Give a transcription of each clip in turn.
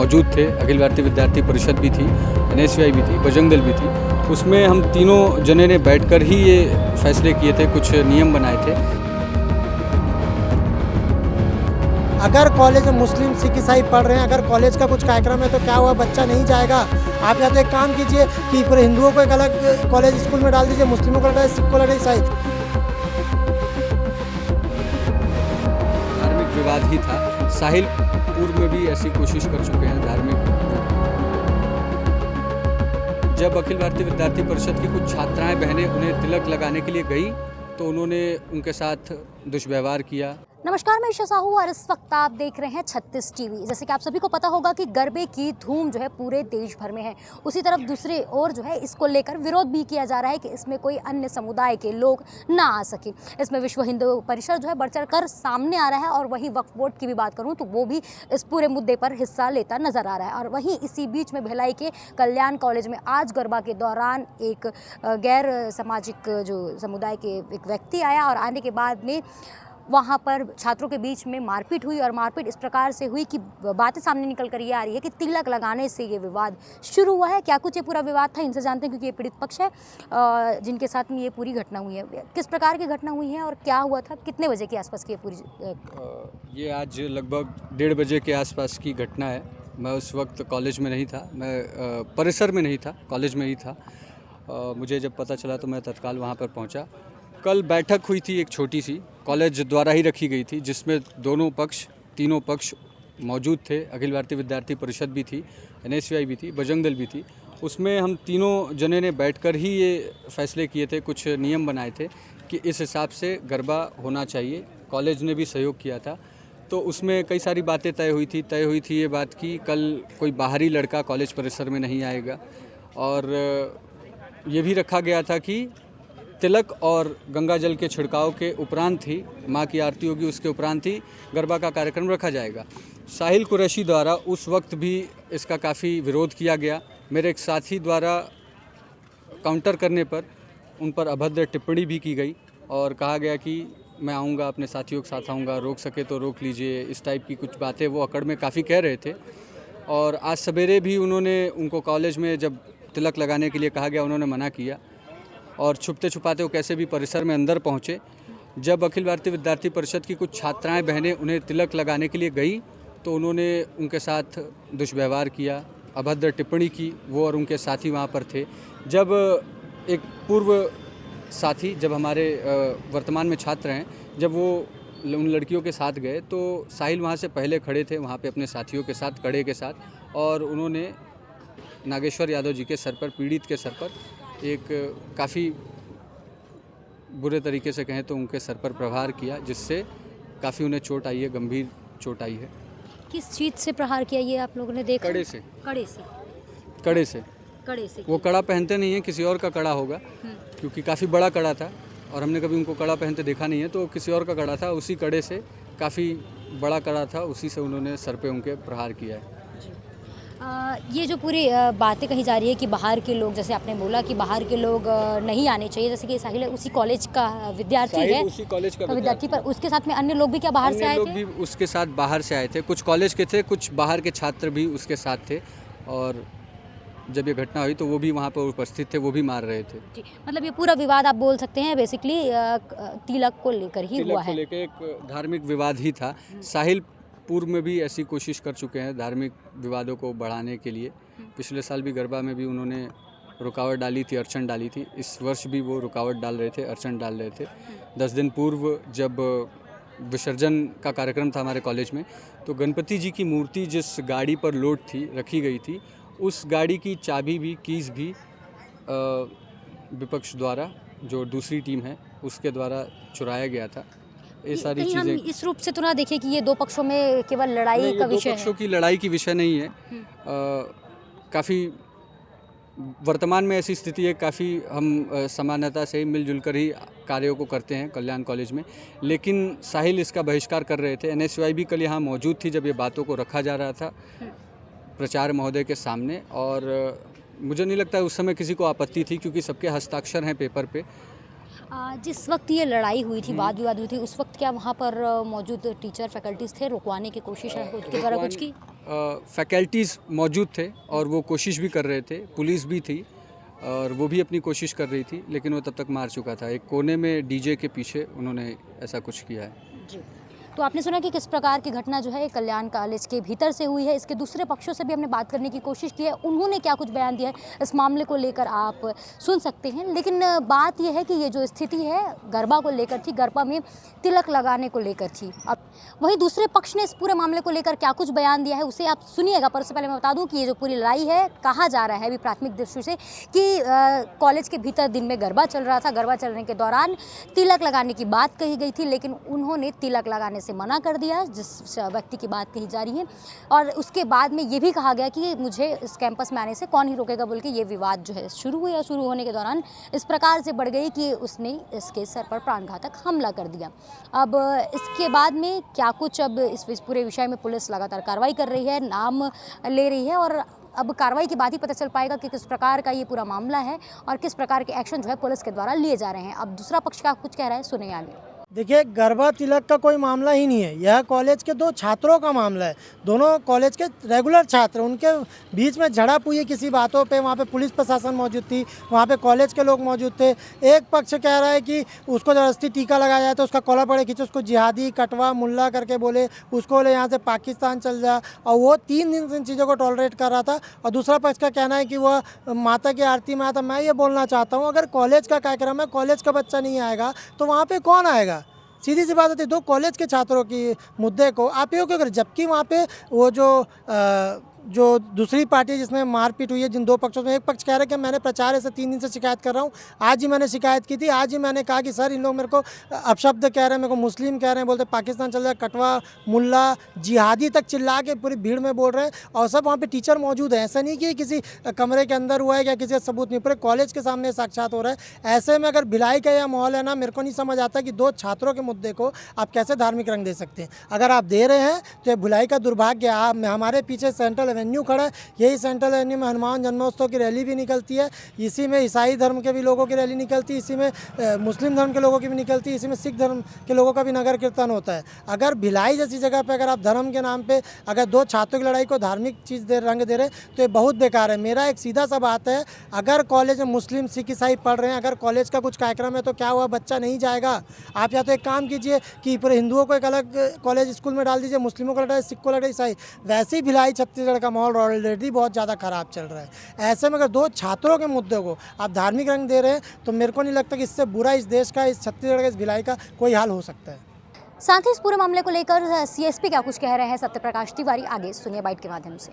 मौजूद थे। अखिल भारतीय विद्यार्थी परिषद भी थी, NSUI भी थी, बजरंग दल भी थी। उसमें हम तीनों जने ने बैठकर ही ये फैसले किए थे, कुछ नियम बनाए थे। अगर कॉलेज में मुस्लिम सिख ईसाई पढ़ रहे हैं, अगर कॉलेज का कुछ कार्यक्रम है तो क्या हुआ, बच्चा नहीं जाएगा? आप या तो एक काम कीजिए कि पूरे हिंदुओं को एक अलग कॉलेज स्कूल में डाल दीजिए, मुस्लिमों को अलग, सिख को अलग, ईसाई। धार्मिक विवाद ही था। साहिल पूर्व में भी ऐसी कोशिश कर चुके हैं धार्मिक। जब अखिल भारतीय विद्यार्थी परिषद की कुछ छात्राएं बहनें उन्हें तिलक लगाने के लिए गई तो उन्होंने उनके साथ दुष्व्यवहार किया। नमस्कार, मैं ईशा साहू और इस वक्त आप देख रहे हैं 36 टीवी। जैसे कि आप सभी को पता होगा कि गरबे की धूम जो है पूरे देश भर में है। उसी तरफ दूसरी ओर जो है इसको लेकर विरोध भी किया जा रहा है कि इसमें कोई अन्य समुदाय के लोग ना आ सके। इसमें विश्व हिंदू परिषद जो है बढ़ चढ़ कर सामने आ रहा है और वहीं वक्फ बोर्ड की भी बात करूं तो वो भी इस पूरे मुद्दे पर हिस्सा लेता नजर आ रहा है। और वहीं इसी बीच में भिलाई के कल्याण कॉलेज में आज गरबा के दौरान एक गैर सामाजिक जो समुदाय के एक व्यक्ति आया और आने के बाद में वहाँ पर छात्रों के बीच में मारपीट हुई और मारपीट इस प्रकार से हुई कि बातें सामने निकल कर ये आ रही है कि तिलक लगाने से ये विवाद शुरू हुआ है। क्या कुछ ये पूरा विवाद था, इनसे जानते हैं, क्योंकि ये पीड़ित पक्ष है जिनके साथ में ये पूरी घटना हुई है। किस प्रकार की घटना हुई है और क्या हुआ था, कितने बजे के आसपास की ये पूरी? ये आज लगभग 1:30 बजे के आसपास की घटना है। मैं उस वक्त कॉलेज में नहीं था, मैं परिसर में नहीं था, कॉलेज में ही था। मुझे जब पता चला तो मैं तत्काल वहाँ पर पहुँचा। कल बैठक हुई थी एक छोटी सी, कॉलेज द्वारा ही रखी गई थी, जिसमें तीनों पक्ष मौजूद थे। अखिल भारतीय विद्यार्थी परिषद भी थी, NSUI भी थी, बजरंग दल भी थी। उसमें हम तीनों जने ने बैठकर ही ये फैसले किए थे, कुछ नियम बनाए थे कि इस हिसाब से गरबा होना चाहिए। कॉलेज ने भी सहयोग किया था। तो उसमें कई सारी बातें तय हुई थी ये बात कि कल कोई बाहरी लड़का कॉलेज परिसर में नहीं आएगा, और ये भी रखा गया था कि तिलक और गंगा जल के छिड़काव के उपरांत ही माँ की आरती होगी, उसके उपरांत ही गरबा का कार्यक्रम रखा जाएगा। साहिल कुरैशी द्वारा उस वक्त भी इसका काफ़ी विरोध किया गया। मेरे एक साथी द्वारा काउंटर करने पर उन पर अभद्र टिप्पणी भी की गई और कहा गया कि मैं आऊँगा, अपने साथियों के साथ आऊँगा, रोक सके तो रोक लीजिए। इस टाइप की कुछ बातें वो अकड़ में काफ़ी कह रहे थे। और आज सवेरे भी उनको कॉलेज में जब तिलक लगाने के लिए कहा गया, उन्होंने मना किया और छुपते छुपाते वो कैसे भी परिसर में अंदर पहुँचे। जब अखिल भारतीय विद्यार्थी परिषद की कुछ छात्राएं बहनें उन्हें तिलक लगाने के लिए गई तो उन्होंने उनके साथ दुष्व्यवहार किया, अभद्र टिप्पणी की। वो और उनके साथी वहाँ पर थे। जब एक पूर्व साथी, जब हमारे वर्तमान में छात्र हैं, जब वो उन लड़कियों के साथ गए तो साहिल वहाँ से पहले खड़े थे, वहाँ पे अपने साथियों के साथ, कड़े के साथ, और उन्होंने नागेश्वर यादव जी के सर पर, पीड़ित के सर पर एक काफ़ी बुरे तरीके से कहें तो उनके सर पर प्रहार किया, जिससे काफ़ी उन्हें चोट आई है, गंभीर चोट आई है। किस चीज़ से प्रहार किया ये आप लोगों ने देखा? कड़े से। वो कड़ा पहनते नहीं है, किसी और का कड़ा होगा, क्योंकि काफ़ी बड़ा कड़ा था और हमने कभी उनको कड़ा पहनते देखा नहीं है, तो किसी और का कड़ा था। उसी कड़े से, काफ़ी बड़ा कड़ा था, उसी से उन्होंने सर पे उनके प्रहार किया है। ये जो पूरी बातें कही जा रही है कि बाहर के लोग, जैसे आपने बोला कि बाहर के लोग नहीं आने चाहिए, जैसे कि साहिल उसी कॉलेज का विद्यार्थी है, उसी कॉलेज का विद्यार्थी, पर उसके साथ में अन्य लोग भी क्या बाहर से आए थे? लोग भी उसके साथ बाहर से आए थे, कुछ कॉलेज के थे, कुछ बाहर के छात्र भी उसके साथ थे। और जब ये घटना हुई तो वो भी वहाँ पर उपस्थित थे, वो भी मार रहे थे। जी, मतलब ये पूरा विवाद आप बोल सकते हैं बेसिकली तिलक को लेकर ही हुआ है। लेकर एक धार्मिक विवाद ही था। साहिल पूर्व में भी ऐसी कोशिश कर चुके हैं धार्मिक विवादों को बढ़ाने के लिए। पिछले साल भी गरबा में भी उन्होंने रुकावट डाली थी, अड़चन डाली थी। इस वर्ष भी वो रुकावट डाल रहे थे, अड़चन डाल रहे थे। 10 दिन पूर्व जब विसर्जन का कार्यक्रम था हमारे कॉलेज में, तो गणपति जी की मूर्ति जिस गाड़ी पर लोड थी, रखी गई थी, उस गाड़ी की चाबी भी, कीज़ भी विपक्ष द्वारा, जो दूसरी टीम है, उसके द्वारा चुराया गया था। ये सारी चीज़ें इस रूप से तो ना देखें कि ये दो पक्षों में केवल लड़ाई का विषय है। दो पक्षों की लड़ाई की विषय नहीं है। काफ़ी वर्तमान में ऐसी स्थिति है, काफ़ी हम समानता से मिलजुल कर ही कार्यों को करते हैं कल्याण कॉलेज में। लेकिन साहिल इसका बहिष्कार कर रहे थे। NSUI भी कल यहाँ मौजूद थी जब ये बातों को रखा जा रहा था प्रचार महोदय के सामने, और मुझे नहीं लगता उस समय किसी को आपत्ति थी, क्योंकि सबके हस्ताक्षर हैं पेपर पे। जिस वक्त ये लड़ाई हुई थी, वाद विवाद हुई थी, उस वक्त क्या वहाँ पर मौजूद टीचर फैकल्टीज थे? रुकवाने की कोशिश है उसके द्वारा कुछ की? फैकल्टीज़ मौजूद थे और वो कोशिश भी कर रहे थे, पुलिस भी थी और वो भी अपनी कोशिश कर रही थी, लेकिन वो तब तक मार चुका था। एक कोने में डीजे के पीछे उन्होंने ऐसा कुछ किया है। जी। तो आपने सुना कि किस प्रकार की घटना जो है कल्याण कॉलेज के भीतर से हुई है। इसके दूसरे पक्षों से भी हमने बात करने की कोशिश की है, उन्होंने क्या कुछ बयान दिया है इस मामले को लेकर आप सुन सकते हैं। लेकिन बात यह है कि ये जो स्थिति है गरबा को लेकर थी, गरबा में तिलक लगाने को लेकर थी। अब वहीं दूसरे पक्ष ने इस पूरे मामले को लेकर क्या कुछ बयान दिया है उसे आप सुनिएगा। पर उससे पहले मैं बता दूं कि ये जो पूरी लड़ाई है, कहा जा रहा है अभी प्राथमिक दृष्टि से कि कॉलेज के भीतर दिन में गरबा चल रहा था, गरबा चलने के दौरान तिलक लगाने की बात कही गई थी, लेकिन उन्होंने तिलक लगाने से मना कर दिया, जिस व्यक्ति की बात कही जा रही है। और उसके बाद में ये भी कहा गया कि मुझे इस कैंपस में आने से कौन ही रोकेगा, बोल के ये विवाद जो है शुरू हुआ। शुरू होने के दौरान इस प्रकार से बढ़ गई कि उसने इसके सर पर प्राणघातक हमला कर दिया। अब इसके बाद में क्या कुछ, अब इस पूरे विषय में पुलिस लगातार कार्रवाई कर रही है, नाम ले रही है और अब कार्रवाई के बाद ही पता चल पाएगा कि किस प्रकार का ये पूरा मामला है और किस प्रकार के एक्शन जो है पुलिस के द्वारा लिए जा रहे हैं। अब दूसरा पक्ष क्या कुछ कह रहा है, सुनिए आगे। देखिए, गरबा तिलक का कोई मामला ही नहीं है, यह कॉलेज के दो छात्रों का मामला है। दोनों कॉलेज के रेगुलर छात्र, उनके बीच में झड़प हुई किसी बातों पे। वहाँ पे पुलिस प्रशासन मौजूद थी, वहाँ पे कॉलेज के लोग मौजूद थे। एक पक्ष कह रहा है कि उसको ज़बरदस्ती टीका लगाया जाए तो उसका कॉलर पड़े खींचे, उसको जिहादी कटवा मुल्ला करके बोले, उसको बोले यहाँ से पाकिस्तान चल जा, और वो 3 दिन से इन चीज़ों को टॉलरेट कर रहा था। और दूसरा पक्ष का कहना है कि वह माता की आरती में आया था। मैं ये बोलना चाहता हूँ, अगर कॉलेज का कार्यक्रम है, कॉलेज का बच्चा नहीं आएगा तो वहाँ पर कौन आएगा? सीधी सी बात होती है, दो कॉलेज के छात्रों की मुद्दे को आप ये क्यों करें, जबकि वहाँ पे वो जो दूसरी पार्टी जिसमें मारपीट हुई है, जिन दो पक्षों में, एक पक्ष कह रहा है कि मैंने प्रचार से 3 दिन से शिकायत कर रहा हूँ, आज ही मैंने शिकायत की थी, आज ही मैंने कहा कि सर इन लोग मेरे को अपशब्द कह रहे हैं, मेरे को मुस्लिम कह रहे हैं, बोलते पाकिस्तान चल रहा है, कटवा मुल्ला जिहादी तक चिल्ला के पूरी भीड़ में बोल रहे हैं। और सब वहाँ पे टीचर मौजूद है, ऐसा नहीं कि किसी कमरे के अंदर हुआ है या किसी सबूत नहीं, पूरे कॉलेज के सामने साक्षात हो रहा है। ऐसे में अगर भिलाई का यह माहौल है ना, मेरे को नहीं समझ आता कि दो छात्रों के मुद्दे को आप कैसे धार्मिक रंग दे सकते हैं। अगर आप दे रहे हैं तो भिलाई का दुर्भाग्य। आप हमारे पीछे सेंट्रल एवेन्यू खड़ा है, यही सेंट्रल एवेन्यू में हनुमान जन्मोत्सव की रैली भी निकलती है, इसी में ईसाई धर्म के भी लोगों की रैली निकलती है, इसी में मुस्लिम धर्म के लोगों की भी निकलती है, इसी में सिख धर्म के लोगों का भी नगर कीर्तन होता है। अगर भिलाई जैसी जगह पे अगर आप धर्म के नाम पे अगर दो छात्रों की लड़ाई को धार्मिक चीज़ रंग दे रहे तो ये बहुत बेकार है। मेरा एक सीधा सा बात है, अगर कॉलेज में मुस्लिम सिख ईसाई पढ़ रहे हैं, अगर कॉलेज का कुछ कार्यक्रम है तो क्या हुआ, बच्चा नहीं जाएगा? आप या तो एक काम कीजिए कि पूरे हिंदुओं को एक अलग कॉलेज स्कूल में डाल दीजिए, मुस्लिमों को लड़ाई, सिख को लड़ाई, ईसाई। वैसे ही भिलाई छत्तीसगढ़ का माहौल ऑलरेडी बहुत ज़्यादा ख़राब चल रहा है। ऐसे में अगर दो छात्रों के मुद्दे को आप धार्मिक रंग दे रहे हैं तो मेरे को नहीं लगता कि इससे बुरा इस देश का, इस छत्तीसगढ़ का, इस भिलाई का कोई हाल हो सकता है। साथ ही इस पूरे मामले को लेकर सीएसपी क्या कुछ कह रहे हैं सत्यप्रकाश तिवारी, आगे सुनिए बाइट के माध्यम से।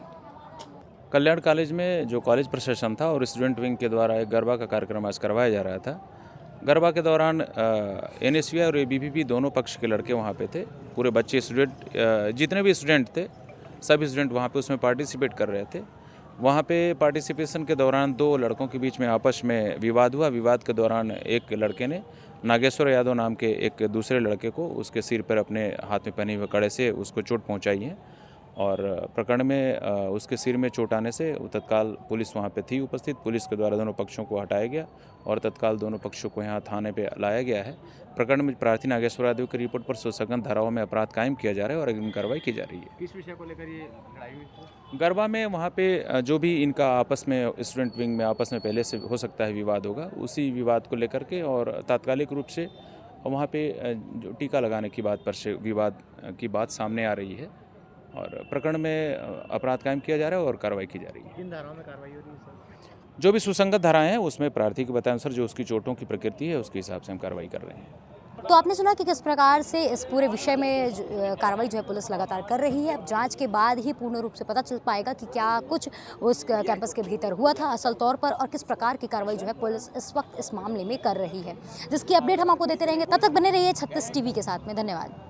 कल्याण कॉलेज में जो कॉलेज प्रशासन था और स्टूडेंट विंग के द्वारा एक गरबा का कार्यक्रम आज करवाया जा रहा था। गरबा के दौरान एनएसयूआई और एबीवीपी दोनों पक्ष के लड़के वहाँ पे थे। पूरे बच्चे स्टूडेंट, जितने भी स्टूडेंट थे, सभी स्टूडेंट वहाँ पे उसमें पार्टिसिपेट कर रहे थे। वहाँ पे पार्टिसिपेशन के दौरान दो लड़कों के बीच में आपस में विवाद हुआ। विवाद के दौरान एक लड़के ने नागेश्वर यादव नाम के एक दूसरे लड़के को उसके सिर पर अपने हाथ में पहने हुए कड़े से उसको चोट पहुँचाई है और प्रकरण में उसके सिर में चोट आने से तत्काल पुलिस वहाँ पे थी उपस्थित। पुलिस के द्वारा दोनों पक्षों को हटाया गया और तत्काल दोनों पक्षों को यहाँ थाने पे लाया गया है। प्रकरण में प्रार्थी नागेश्वर यादव की रिपोर्ट पर सुसंगत धाराओं में अपराध कायम किया जा रहा है और अग्रिम कार्रवाई की जा रही है। किस विषय को लेकर ये लड़ाई हुई? गरबा में वहाँ पे जो भी इनका आपस में स्टूडेंट विंग में आपस में पहले से हो सकता है विवाद होगा, उसी विवाद को लेकर के और तात्कालिक रूप से वहाँ पे जो टीका लगाने की बात पर से विवाद की बात सामने आ रही है और प्रकरण में अपराध कायम किया जा रहा है और कार्रवाई की जा रही है। किन धाराओं में कार्रवाई हो रही है सर? जो भी सुसंगत धाराएं हैं उसमें प्रार्थी के बतानुसार जो उसकी चोटों की प्रकृति है उसके हिसाब से हम कार्रवाई कर रहे हैं। तो आपने सुना कि किस प्रकार से इस पूरे विषय में कार्रवाई जो है पुलिस लगातार कर रही है। अब जांच के बाद ही पूर्ण रूप से पता चल पाएगा कि क्या कुछ उस कैंपस के भीतर हुआ था असल तौर पर और किस प्रकार की कार्रवाई जो है पुलिस इस वक्त इस मामले में कर रही है, जिसकी अपडेट हम आपको देते रहेंगे। तब तक बने रहिए 36 टीवी के साथ में। धन्यवाद।